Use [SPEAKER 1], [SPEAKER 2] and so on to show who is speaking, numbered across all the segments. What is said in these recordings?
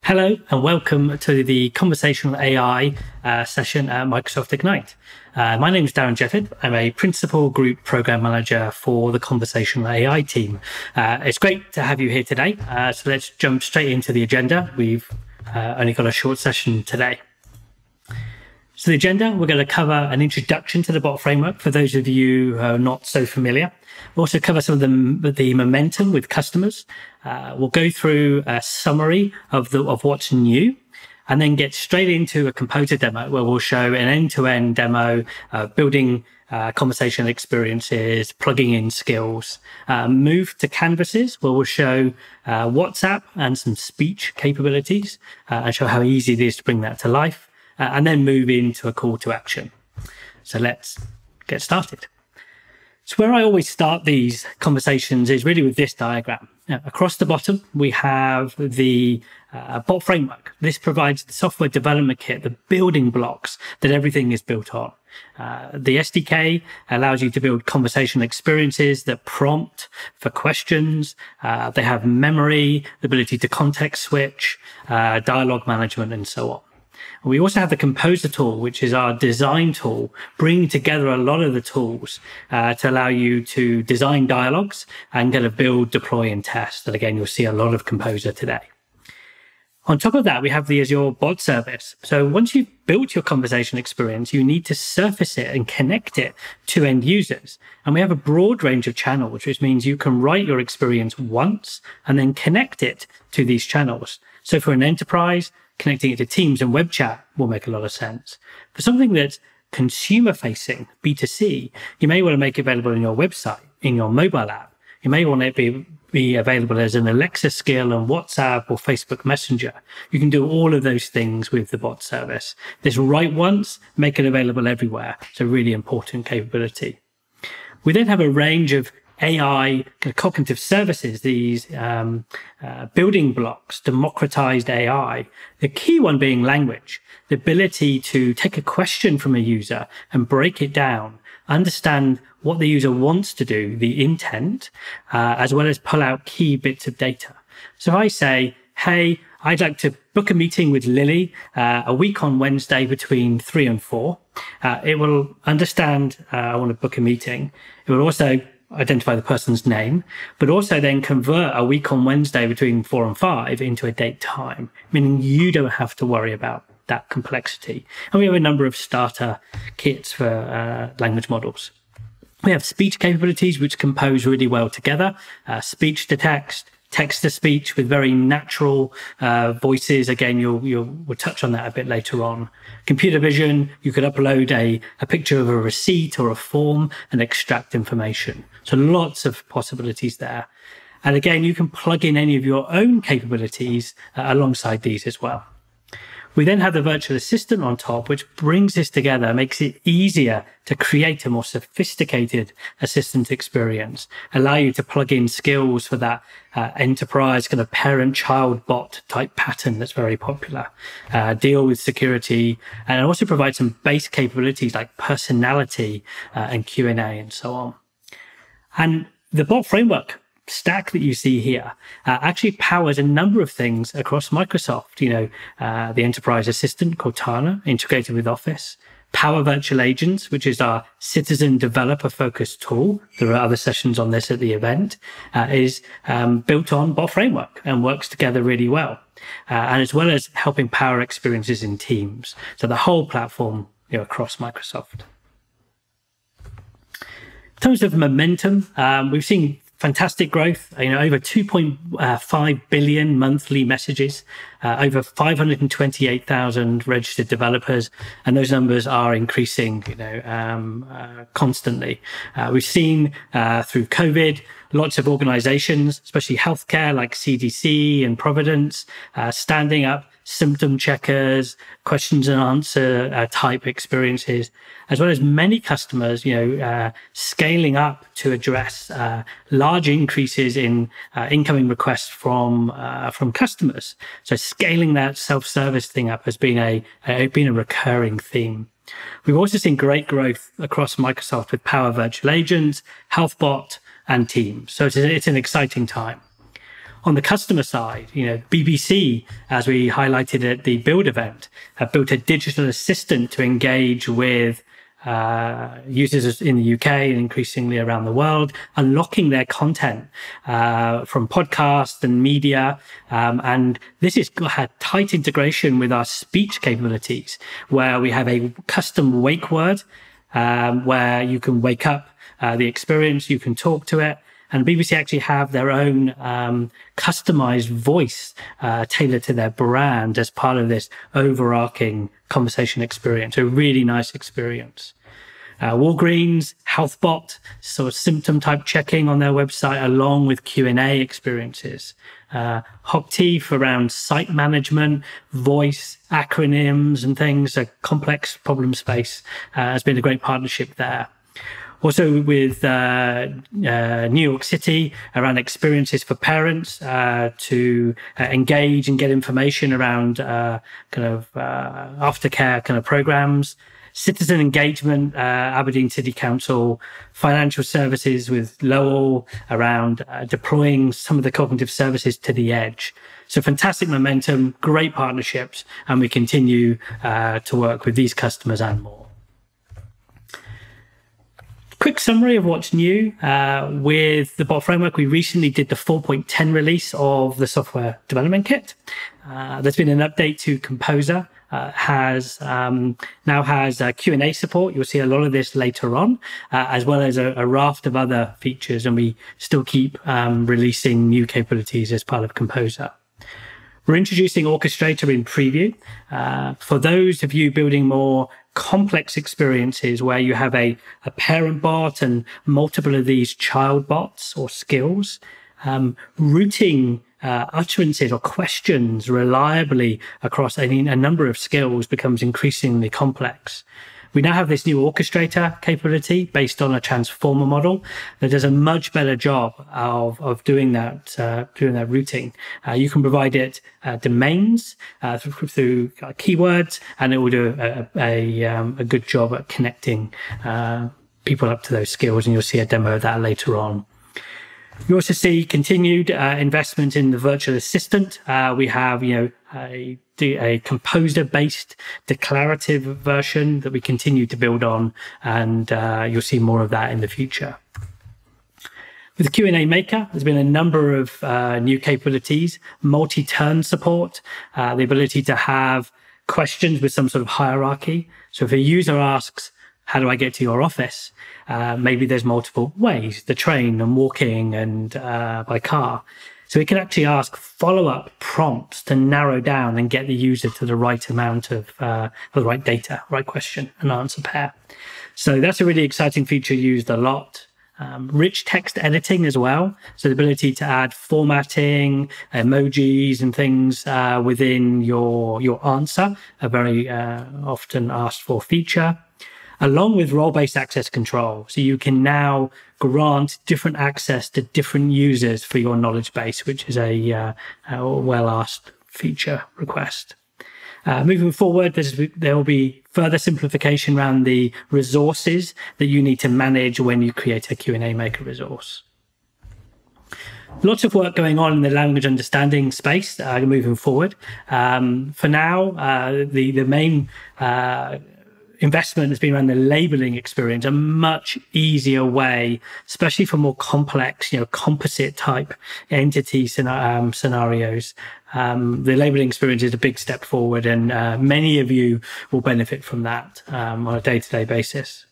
[SPEAKER 1] Hello and welcome to the Conversational AI session at Microsoft Ignite. My name is Darren Jefford. I'm a Principal Group Program Manager for the Conversational AI team. It's great to have you here today. So let's jump straight into the agenda. We've only got a short session today. So the agenda, we're going to cover an introduction to the bot framework for those of you who are not so familiar. We'll also cover some of the momentum with customers. We'll go through a summary of what's new, and then get straight into a composer demo where we'll show an end-to-end demo of building conversational experiences, plugging in skills, move to canvases where we'll show WhatsApp and some speech capabilities and show how easy it is to bring that to life. And then move into a call to action. So let's get started. So where I always start these conversations is really with this diagram. Across the bottom, we have the bot framework. This provides the software development kit, the building blocks that everything is built on. The SDK allows you to build conversational experiences that prompt for questions. They have memory, the ability to context switch, dialogue management, and so on. We also have the Composer tool, which is our design tool, bringing together a lot of the tools to allow you to design dialogues and kind of build, deploy, and test. And again, you'll see a lot of Composer today. On top of that, we have the Azure bot service. So once you've built your conversation experience, you need to surface it and connect it to end users. And we have a broad range of channels, which means you can write your experience once and then connect it to these channels. So for an enterprise, connecting it to Teams and web chat will make a lot of sense. For something that's consumer-facing, B2C, you may want to make it available in your website, in your mobile app. You may want it to be available as an Alexa skill on WhatsApp or Facebook Messenger. You can do all of those things with the bot service. This write once, make it available everywhere. It's a really important capability. We then have a range of AI cognitive services, these building blocks, democratized AI, the key one being language, the ability to take a question from a user and break it down, understand what the user wants to do, the intent, as well as pull out key bits of data. So if I say, hey, I'd like to book a meeting with Lily a week on Wednesday between 3 and 4. It will understand I want to book a meeting. It will also identify the person's name, but also then convert a week on Wednesday between 4 and 5 into a date time, meaning you don't have to worry about that complexity. And we have a number of starter kits for language models. We have speech capabilities, which compose really well together, speech to text, text to speech with very natural voices. Again, we'll touch on that a bit later on. Computer vision, you could upload a picture of a receipt or a form and extract information. So lots of possibilities there. And again, you can plug in any of your own capabilities alongside these as well. We then have the virtual assistant on top, which brings this together, makes it easier to create a more sophisticated assistant experience, allow you to plug in skills for that enterprise kind of parent-child bot type pattern that's very popular, deal with security, and also provide some base capabilities like personality and Q&A and so on. And the bot framework stack that you see here actually powers a number of things across Microsoft. The enterprise assistant, Cortana, integrated with Office, Power Virtual Agents, which is our citizen developer focused tool. There are other sessions on this at the event, is built on bot framework and works together really well. And as well as helping power experiences in Teams. So the whole platform, across Microsoft. In terms of momentum, we've seen fantastic growth, over 2.5 billion monthly messages, over 528,000 registered developers, and those numbers are increasing, constantly. We've seen through COVID, lots of organizations, especially healthcare like CDC and Providence, standing up symptom checkers, questions and answer type experiences, as well as many customers, scaling up to address large increases in incoming requests from customers. So scaling that self-service thing up has been a recurring theme. We've also seen great growth across Microsoft with Power Virtual Agents, HealthBot, and Teams. So it's an exciting time. On the customer side, BBC, as we highlighted at the Build event, have built a digital assistant to engage with users in the UK and increasingly around the world, unlocking their content from podcasts and media. And this has had tight integration with our speech capabilities, where we have a custom wake word, where you can wake up the experience, you can talk to it. And BBC actually have their own customized voice tailored to their brand as part of this overarching conversation experience. A really nice experience. Walgreens, HealthBot, sort of symptom type checking on their website, along with Q&A experiences. Hoptif around site management, voice, acronyms and things, a complex problem space, has been a great partnership there. Also with New York City around experiences for parents to engage and get information around aftercare kind of programs. Citizen engagement, Aberdeen City Council, financial services with Lowell around deploying some of the cognitive services to the edge. So fantastic momentum, great partnerships, and we continue to work with these customers and more. Quick summary of what's new. With the bot framework, we recently did the 4.10 release of the software development kit. There's been an update to Composer, now has Q&A support. You'll see a lot of this later on, as well as a raft of other features, and we still keep releasing new capabilities as part of Composer. We're introducing Orchestrator in preview. For those of you building more complex experiences where you have a parent bot and multiple of these child bots or skills, routing utterances or questions reliably across a number of skills becomes increasingly complex. We now have this new orchestrator capability based on a transformer model that does a much better job of doing that routing. You can provide it domains through keywords, and it will do a good job at connecting people up to those skills. And you'll see a demo of that later on. You also see continued investment in the virtual assistant. We have, a composer-based declarative version that we continue to build on, and you'll see more of that in the future. With the Q&A Maker, there's been a number of new capabilities, multi-turn support, the ability to have questions with some sort of hierarchy. So if a user asks, how do I get to your office? Maybe there's multiple ways, the train and walking and by car. So we can actually ask follow-up prompts to narrow down and get the user to the right amount of the right data, right question and answer pair. So that's a really exciting feature used a lot. Rich text editing as well. So the ability to add formatting, emojis and things within your answer, a very often asked for feature. Along with role-based access control. So you can now grant different access to different users for your knowledge base, which is a well-asked feature request. Moving forward, there will be further simplification around the resources that you need to manage when you create a Q&A Maker resource. Lots of work going on in the language understanding space moving forward. For now, the main investment has been around the labeling experience, a much easier way, especially for more complex, composite type entity scenarios. The labeling experience is a big step forward, and many of you will benefit from that on a day-to-day basis.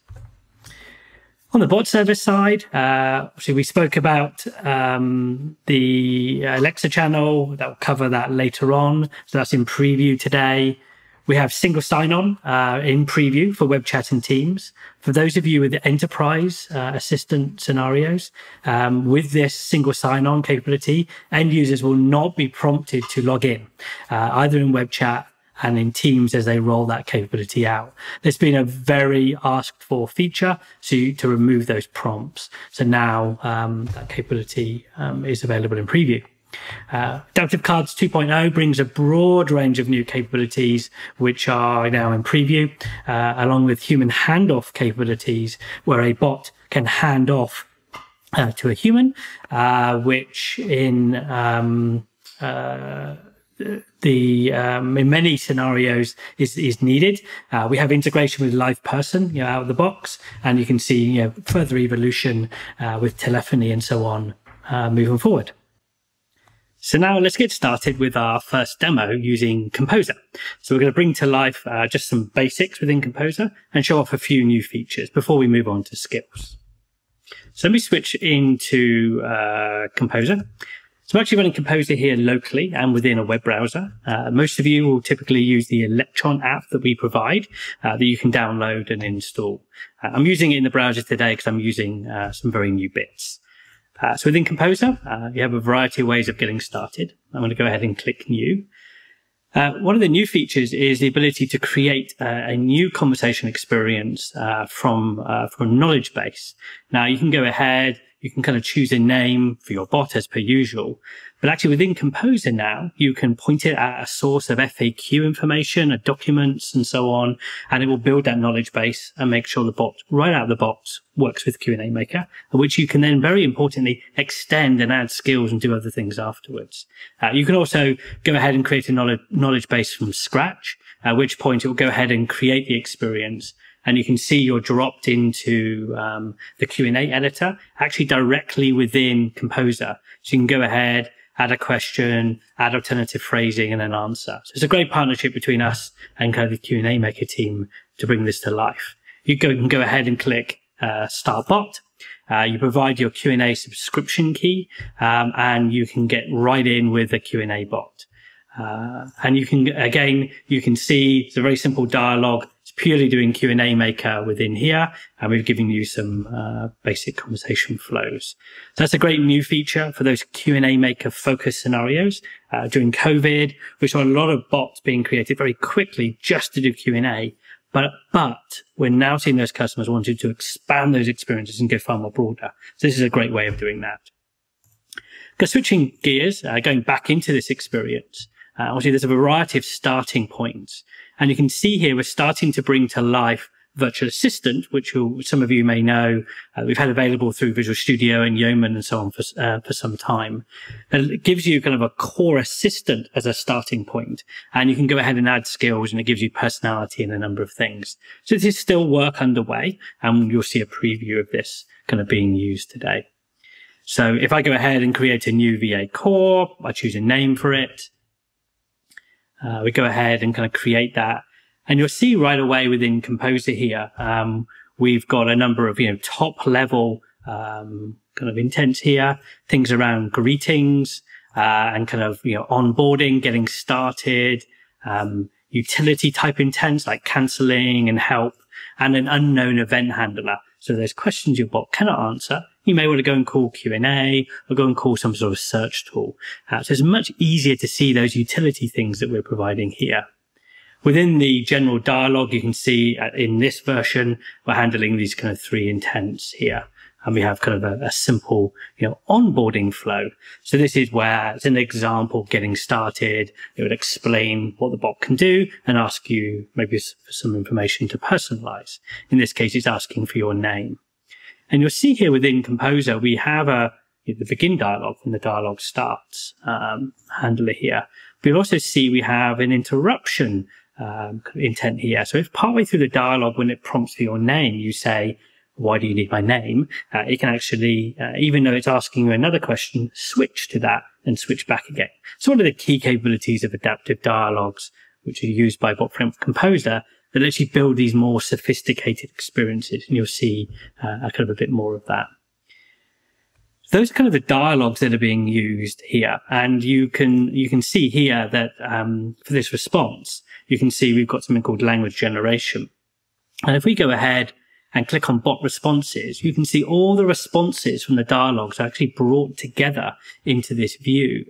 [SPEAKER 1] On the bot service side, obviously we spoke about the Alexa channel. That will cover that later on. So that's in preview today. We have single sign-on in preview for web chat and Teams. For those of you with the enterprise assistant scenarios, with this single sign-on capability, end users will not be prompted to log in, either in web chat and in Teams as they roll that capability out. There's been a very asked for feature to remove those prompts. So now that capability is available in preview. Adaptive Cards 2.0 brings a broad range of new capabilities, which are now in preview, along with human handoff capabilities, where a bot can hand off to a human, which in in many scenarios is needed. We have integration with live person, out of the box, and you can see, further evolution with telephony and so on moving forward. So now let's get started with our first demo using Composer. So we're going to bring to life just some basics within Composer and show off a few new features before we move on to skills. So let me switch into Composer. So I'm actually running Composer here locally and within a web browser. Most of you will typically use the Electron app that we provide that you can download and install. I'm using it in the browser today because I'm using some very new bits. So within Composer, you have a variety of ways of getting started. I'm going to go ahead and click New. One of the new features is the ability to create a new conversation experience from a knowledge base. Now, you can go ahead, you can kind of choose a name for your bot as per usual. But actually within Composer now, you can point it at a source of FAQ information, documents, and so on, and it will build that knowledge base and make sure the bot right out of the box works with Q&A Maker, which you can then very importantly extend and add skills and do other things afterwards. You can also go ahead and create a knowledge base from scratch, at which point it will go ahead and create the experience. And you can see you're dropped into the Q&A editor, actually directly within Composer. So you can go ahead, add a question, add alternative phrasing, and an answer. So it's a great partnership between us and kind of the Q&A Maker team to bring this to life. You can go ahead and click Start Bot. You provide your Q&A subscription key, and you can get right in with the Q&A bot. And you can see it's a very simple dialogue. It's purely doing Q&A Maker within here, and we've given you some basic conversation flows. So that's a great new feature for those Q&A Maker focused scenarios. During COVID, we saw a lot of bots being created very quickly just to do Q&A, but we're now seeing those customers wanting to expand those experiences and go far more broader. So this is a great way of doing that. Switching gears, going back into this experience. Obviously, there's a variety of starting points. And you can see here, we're starting to bring to life Virtual Assistant, which some of you may know, we've had available through Visual Studio and Yeoman and so on for some time. And it gives you kind of a core assistant as a starting point. And you can go ahead and add skills, and it gives you personality and a number of things. So this is still work underway, and you'll see a preview of this kind of being used today. So if I go ahead and create a new VA core, I choose a name for it. We go ahead and kind of create that. And you'll see right away within Composer here, we've got a number of, top level, kind of intents here, things around greetings, and kind of, onboarding, getting started, utility type intents like canceling and help, and an unknown event handler. So there's questions your bot cannot answer. You may want to go and call Q&A or go and call some sort of search tool. So it's much easier to see those utility things that we're providing here. Within the general dialogue, you can see in this version, we're handling these kind of three intents here. And we have kind of a simple, onboarding flow. So this is where it's an example getting started. It would explain what the bot can do and ask you maybe for some information to personalize. In this case, it's asking for your name. And you'll see here within Composer, we have the begin dialogue when the dialogue starts handler here. But you'll also see we have an interruption intent here. So if partway through the dialogue, when it prompts for your name, you say, why do you need my name? It can actually, even though it's asking you another question, switch to that and switch back again. So one of the key capabilities of adaptive dialogues, which are used by Bot Framework Composer, that lets you build these more sophisticated experiences. And you'll see kind of a bit more of that. Those are kind of the dialogues that are being used here. And you can see here that for this response, you can see we've got something called language generation. And if we go ahead and click on bot responses, you can see all the responses from the dialogues are actually brought together into this view.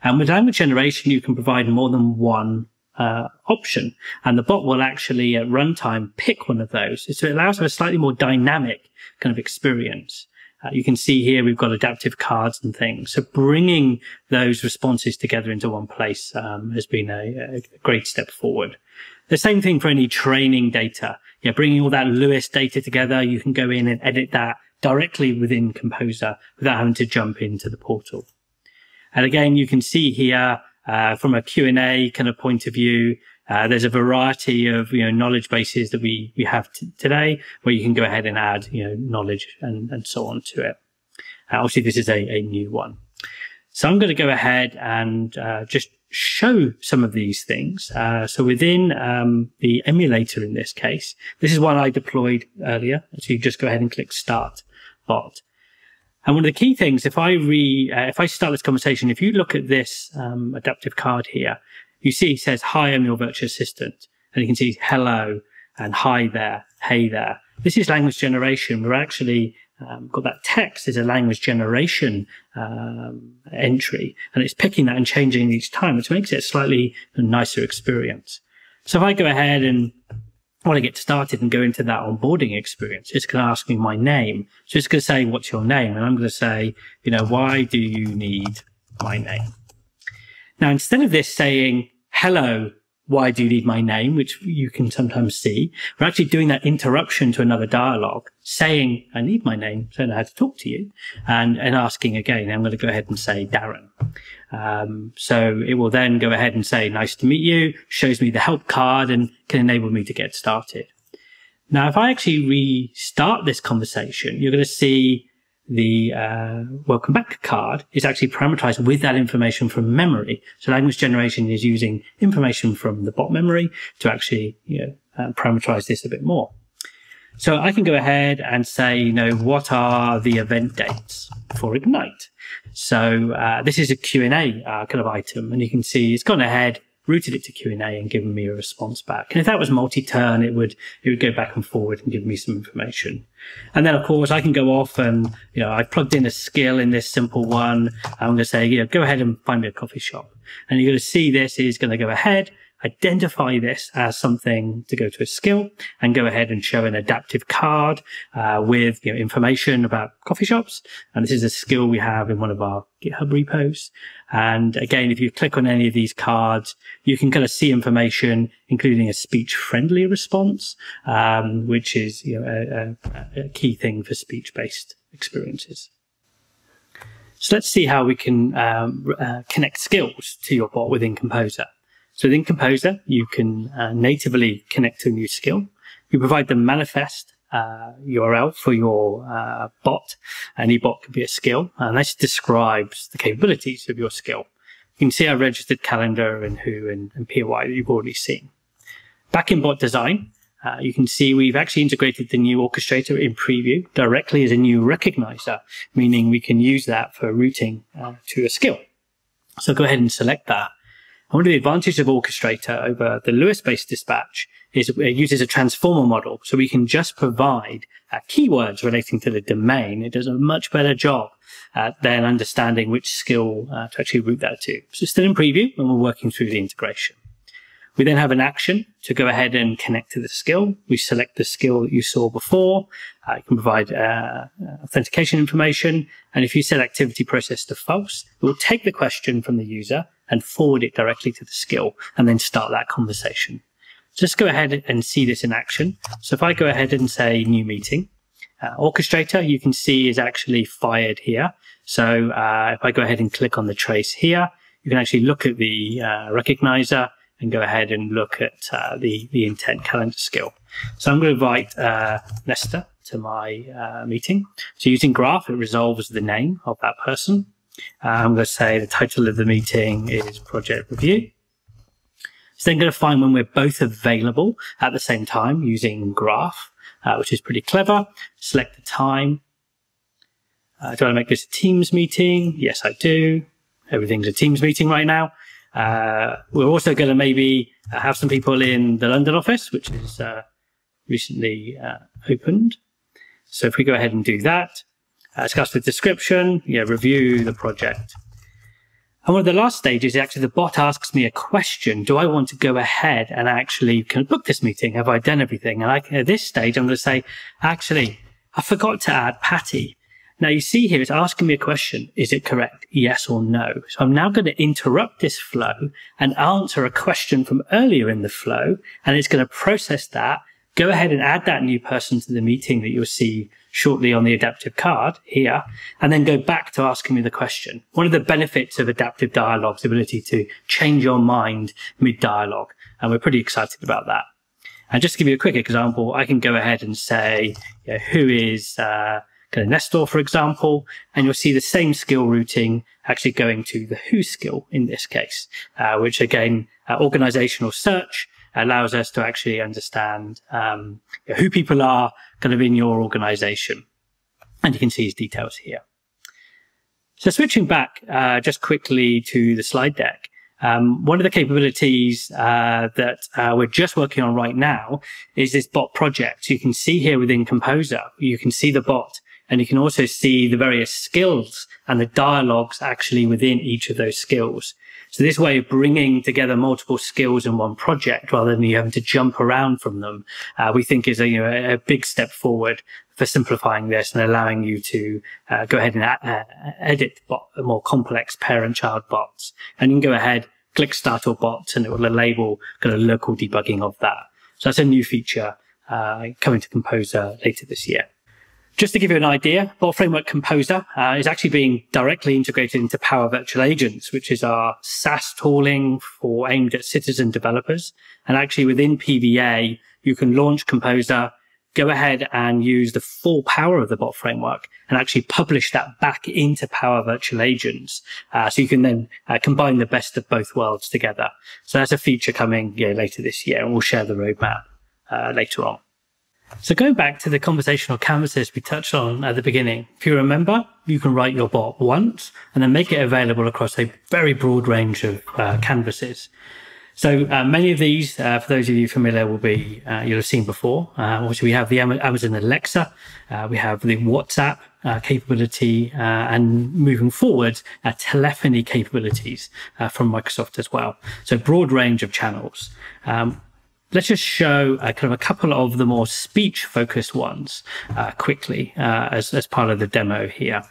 [SPEAKER 1] And with language generation, you can provide more than one option, and the bot will actually at runtime pick one of those. So it allows for a slightly more dynamic kind of experience. You can see here we've got adaptive cards and things. So bringing those responses together into one place has been a great step forward. The same thing for any training data. Bringing all that Lewis data together, you can go in and edit that directly within Composer without having to jump into the portal. And again, you can see here from a Q&A kind of point of view, there's a variety of knowledge bases that we have today, where you can go ahead and add knowledge and so on to it. Obviously, this is a new one. So I'm going to go ahead and just show some of these things. So within the emulator in this case, this is one I deployed earlier. So you just go ahead and click Start Bot. And one of the key things, if I start this conversation, if you look at this adaptive card here, you see it says, "Hi, I'm your virtual assistant." And you can see hello and hi there, hey there. This is language generation. We're actually got that text as a language generation entry, and it's picking that and changing each time, which makes it a slightly nicer experience. So if I go ahead and want to get started and go into that onboarding experience, it's going to ask me my name. So it's going to say, "What's your name?" And I'm going to say, "Why do you need my name?" Now, instead of this saying, "Hello, why do you need my name?" which you can sometimes see, we're actually doing that interruption to another dialogue, saying, "I need my name, so I know how to talk to you," and asking again. I'm going to go ahead and say Darren. So it will then go ahead and say, "Nice to meet you," shows me the help card and can enable me to get started. Now, if I actually restart this conversation, you're going to see the welcome back card is actually parameterized with that information from memory. So language generation is using information from the bot memory to actually parameterize this a bit more. So I can go ahead and say, what are the event dates for Ignite? So this is a Q&A kind of item, and you can see it's gone ahead, routed it to Q&A and given me a response back. And if that was multi-turn, it would go back and forward and give me some information. And then, of course, I can go off and, I've plugged in a skill in this simple one. I'm going to say, go ahead and find me a coffee shop. And you're going to see this is going to go ahead, identify this as something to go to a skill, and go ahead and show an adaptive card with information about coffee shops. And this is a skill we have in one of our GitHub repos. And again, if you click on any of these cards, you can kind of see information, including a speech-friendly response, which is a key thing for speech-based experiences. So let's see how we can connect skills to your bot within Composer. So within Composer, you can natively connect to a new skill. You provide the manifest URL for your bot. Any bot could be a skill, and this describes the capabilities of your skill. You can see our registered calendar and who and POI that you've already seen. Back in bot design, you can see we've actually integrated the new orchestrator in preview directly as a new recognizer, meaning we can use that for routing to a skill. So go ahead and select that. One of the advantages of Orchestrator over the Lewis-based dispatch is it uses a transformer model, so we can just provide keywords relating to the domain. It does a much better job at then understanding which skill to actually route that to. So it's still in preview, and we're working through the integration. We then have an action to go ahead and connect to the skill. We select the skill that you saw before. You can provide authentication information. And if you set activity process to false, it will take the question from the user and forward it directly to the skill and then start that conversation. Just go ahead and see this in action. So if I go ahead and say new meeting, Orchestrator, you can see is actually fired here. So if I go ahead and click on the trace here, you can actually look at the recognizer and go ahead and look at the intent calendar skill. So I'm going to invite Nesta to my meeting. So using Graph, it resolves the name of that person. I'm going to say the title of the meeting is Project Review. It's then going to find when we're both available at the same time using Graph, which is pretty clever. Select the time. Do I make this a Teams meeting? Yes, I do. Everything's a Teams meeting right now. We're also going to maybe have some people in the London office, which is recently opened. So if we go ahead and do that, discuss the description, review the project. And one of the last stages is actually the bot asks me a question. Do I want to go ahead and actually can book this meeting? Have I done everything? And at this stage, I'm going to say, actually, I forgot to add Patty. Now you see here, it's asking me a question. Is it correct? Yes or no? So I'm now going to interrupt this flow and answer a question from earlier in the flow. And it's going to process that, go ahead and add that new person to the meeting that you'll see shortly on the adaptive card here, and then go back to asking me the question. One of the benefits of adaptive dialogue is the ability to change your mind mid-dialogue, and we're pretty excited about that. And just to give you a quick example, I can go ahead and say, who is Nestor, for example, and you'll see the same skill routing actually going to the who skill in this case, which again, organizational search allows us to actually understand who people are kind of in your organization. And you can see his details here. So switching back just quickly to the slide deck, one of the capabilities that we're just working on right now is this bot project. So you can see here within Composer, you can see the bot, and you can also see the various skills and the dialogues actually within each of those skills. So this way of bringing together multiple skills in one project rather than you having to jump around from them, we think is a big step forward for simplifying this and allowing you to go ahead and edit more complex parent-child bots. And you can go ahead, click Start All Bots, and it will enable kind of local debugging of that. So that's a new feature coming to Composer later this year. Just to give you an idea, Bot Framework Composer is actually being directly integrated into Power Virtual Agents, which is our SaaS tooling aimed at citizen developers. And actually within PVA, you can launch Composer, go ahead and use the full power of the bot framework and actually publish that back into Power Virtual Agents. So you can then combine the best of both worlds together. So that's a feature coming later this year, and we'll share the roadmap later on. So going back to the conversational canvases we touched on at the beginning, if you remember, you can write your bot once and then make it available across a very broad range of canvases. So many of these, for those of you familiar, will be you'll have seen before. Obviously, we have the Amazon Alexa, we have the WhatsApp capability, and moving forward, telephony capabilities from Microsoft as well. So broad range of channels. Let's just show kind of a couple of the more speech-focused ones quickly as part of the demo here.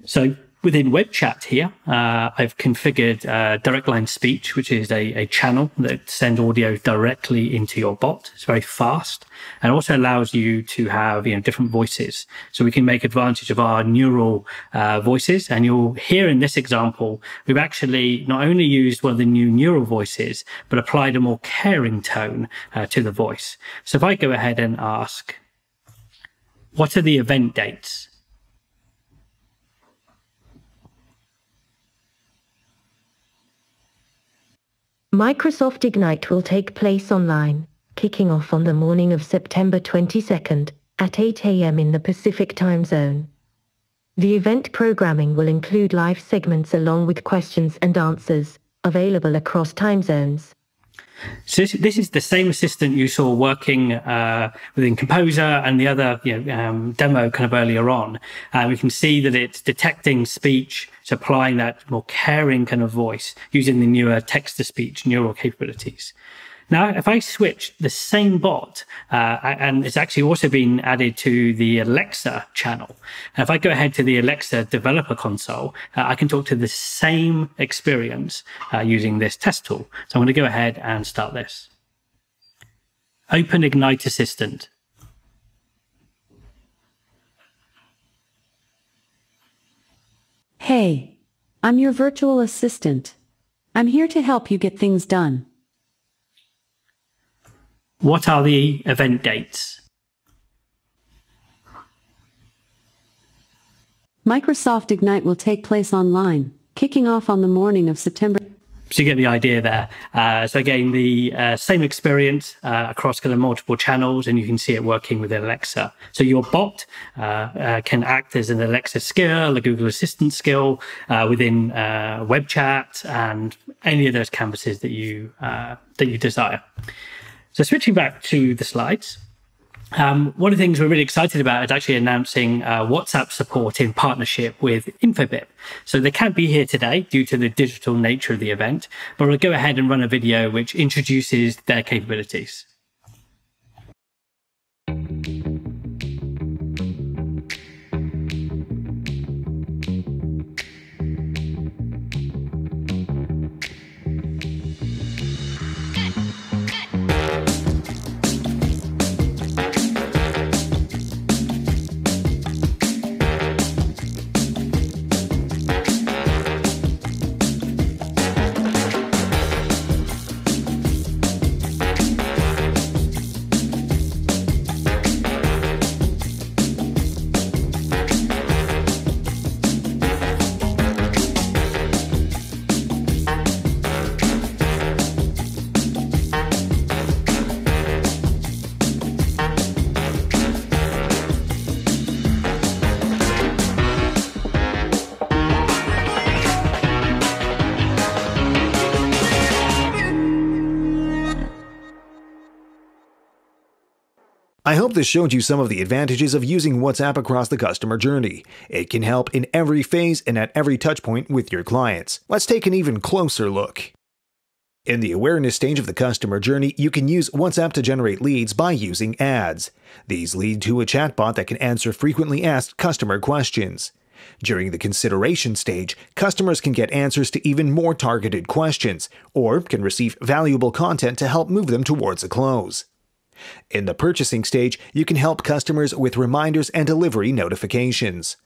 [SPEAKER 1] So within web chat here, I've configured direct line speech, which is a channel that sends audio directly into your bot. It's very fast and also allows you to have different voices. So we can make advantage of our neural voices. And you'll hear in this example, we've actually not only used one of the new neural voices, but applied a more caring tone to the voice. So if I go ahead and ask, what are the event dates?
[SPEAKER 2] Microsoft Ignite will take place online, kicking off on the morning of September 22nd at 8 a.m. in the Pacific time zone. The event programming will include live segments along with questions and answers, available across time zones.
[SPEAKER 1] So this is the same assistant you saw working within Composer and the other demo kind of earlier on. We can see that it's detecting speech, so applying that more caring kind of voice using the newer text-to-speech neural capabilities. Now, if I switch the same bot, and it's actually also been added to the Alexa channel. And if I go ahead to the Alexa developer console, I can talk to the same experience using this test tool. So I'm going to go ahead and start this. Open Ignite Assistant.
[SPEAKER 3] Hey, I'm your virtual assistant. I'm here to help you get things done.
[SPEAKER 1] What are the event dates?
[SPEAKER 3] Microsoft Ignite will take place online, kicking off on the morning of September.
[SPEAKER 1] So you get the idea there. So again, the same experience across kind of multiple channels, and you can see it working with Alexa. So your bot can act as an Alexa skill, a Google Assistant skill within web chat and any of those canvases that you desire. So switching back to the slides, one of the things we're really excited about is actually announcing WhatsApp support in partnership with Infobip. So they can't be here today due to the digital nature of the event, but we'll go ahead and run a video which introduces their capabilities.
[SPEAKER 4] I hope this showed you some of the advantages of using WhatsApp across the customer journey. It can help in every phase and at every touchpoint with your clients. Let's take an even closer look. In the awareness stage of the customer journey, you can use WhatsApp to generate leads by using ads. These lead to a chatbot that can answer frequently asked customer questions. During the consideration stage, customers can get answers to even more targeted questions, or can receive valuable content to help move them towards a close. In the purchasing stage, you can help customers with reminders and delivery notifications.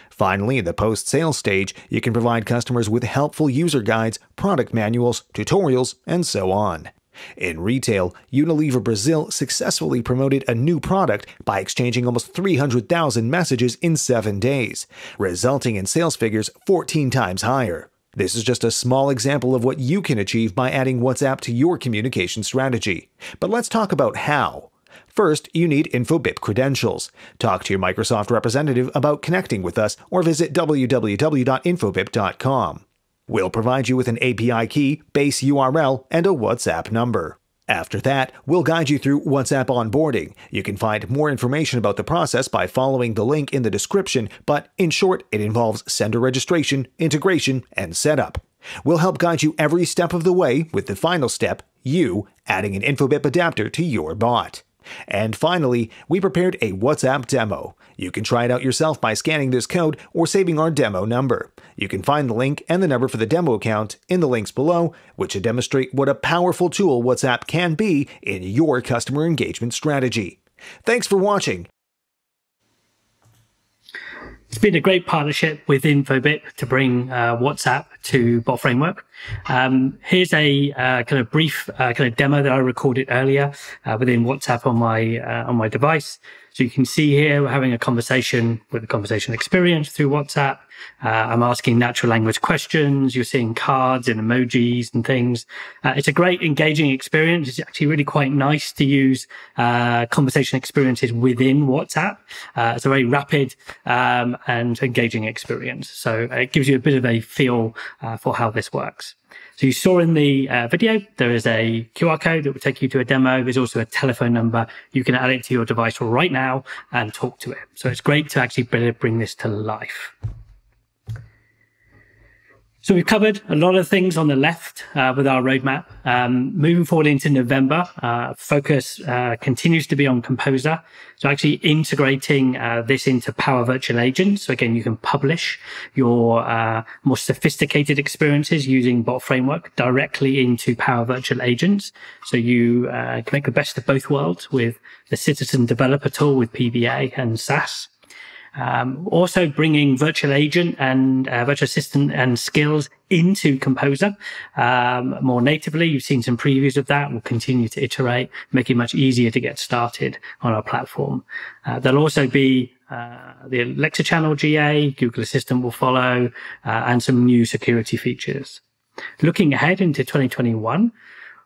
[SPEAKER 4] Finally, in the post-sales stage, you can provide customers with helpful user guides, product manuals, tutorials, and so on. In retail, Unilever Brazil successfully promoted a new product by exchanging almost 300,000 messages in 7 days, resulting in sales figures 14 times higher. This is just a small example of what you can achieve by adding WhatsApp to your communication strategy. But let's talk about how. First, you need InfoBip credentials. Talk to your Microsoft representative about connecting with us or visit www.infobip.com. We'll provide you with an API key, base URL, and a WhatsApp number. After that, we'll guide you through WhatsApp onboarding. You can find more information about the process by following the link in the description, but in short, it involves sender registration, integration, and setup. We'll help guide you every step of the way, with the final step, you adding an InfoBip adapter to your bot. And finally, we prepared a WhatsApp demo. You can try it out yourself by scanning this code or saving our demo number. You can find the link and the number for the demo account in the links below, which should demonstrate what a powerful tool WhatsApp can be in your customer engagement strategy. Thanks for watching.
[SPEAKER 1] It's been a great partnership with InfoBip to bring WhatsApp to Bot Framework. Here's a kind of brief kind of demo that I recorded earlier within WhatsApp on my device. So you can see here we're having a conversation with a conversation experience through WhatsApp. I'm asking natural language questions. You're seeing cards and emojis and things. It's a great engaging experience. It's actually really quite nice to use conversation experiences within WhatsApp. It's a very rapid and engaging experience. So it gives you a bit of a feel for how this works. So you saw in the video, there is a QR code that will take you to a demo. There's also a telephone number. You can add it to your device right now and talk to it. So it's great to actually bring this to life. So we've covered a lot of things on the left with our roadmap. Moving forward into November, focus continues to be on Composer. So actually integrating this into Power Virtual Agents. So again, you can publish your more sophisticated experiences using Bot Framework directly into Power Virtual Agents. So you can make the best of both worlds with the Citizen Developer tool with PBA and SAS. Also bringing virtual agent and virtual assistant and skills into Composer more natively. You've seen some previews of that. We'll continue to iterate, make it much easier to get started on our platform. There'll also be the Alexa channel GA, Google Assistant will follow, and some new security features. Looking ahead into 2021,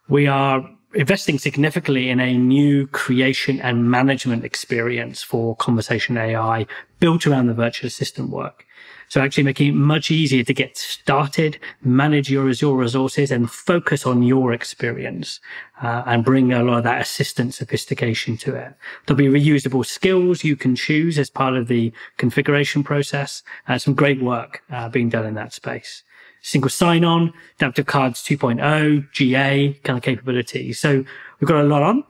[SPEAKER 1] we are investing significantly in a new creation and management experience for conversational AI built around the virtual assistant work. So actually making it much easier to get started, manage your Azure resources and focus on your experience and bring a lot of that assistant sophistication to it. There'll be reusable skills you can choose as part of the configuration process. Some great work being done in that space. Single sign-on, adaptive cards 2.0, GA kind of capabilities. So we've got a lot on,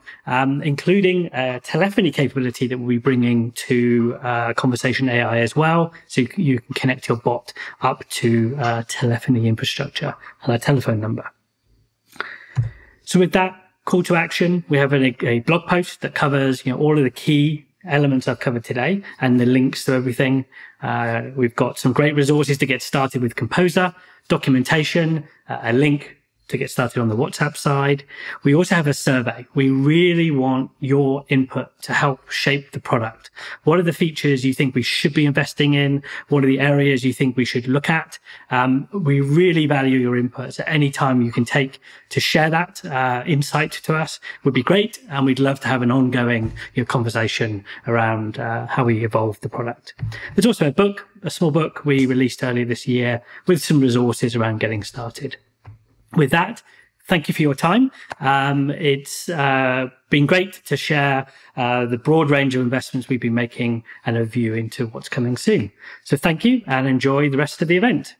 [SPEAKER 1] including telephony capability that we'll be bringing to Conversation AI as well. So you can connect your bot up to telephony infrastructure and a telephone number. So with that call to action, we have a blog post that covers all of the key elements I've covered today and the links to everything. We've got some great resources to get started with Composer, documentation, a link to get started on the WhatsApp side. We also have a survey. We really want your input to help shape the product. What are the features you think we should be investing in? What are the areas you think we should look at? We really value your input. So any time you can take to share that insight to us would be great. And we'd love to have an ongoing conversation around how we evolve the product. There's also a book, a small book we released earlier this year with some resources around getting started. With that, thank you for your time. It's been great to share the broad range of investments we've been making and a view into what's coming soon. So thank you and enjoy the rest of the event.